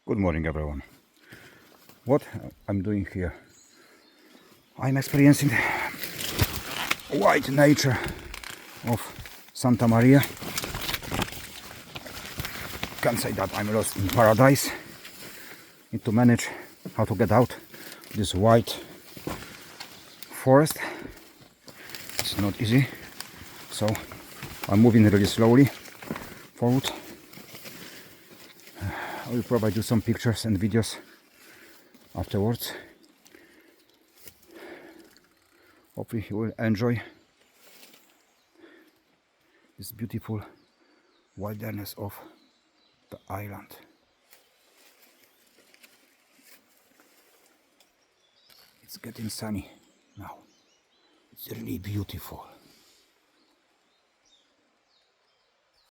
Good morning, everyone. What I'm doing here, I'm experiencing the white nature of Santa Maria. Can't say that I'm lost in paradise. Need to manage how to get out this white forest. It's not easy, so I'm moving really slowly forward. I will probably do some pictures and videos afterwards. Hopefully you will enjoy this beautiful wilderness of the island. It's getting sunny now. It's really beautiful.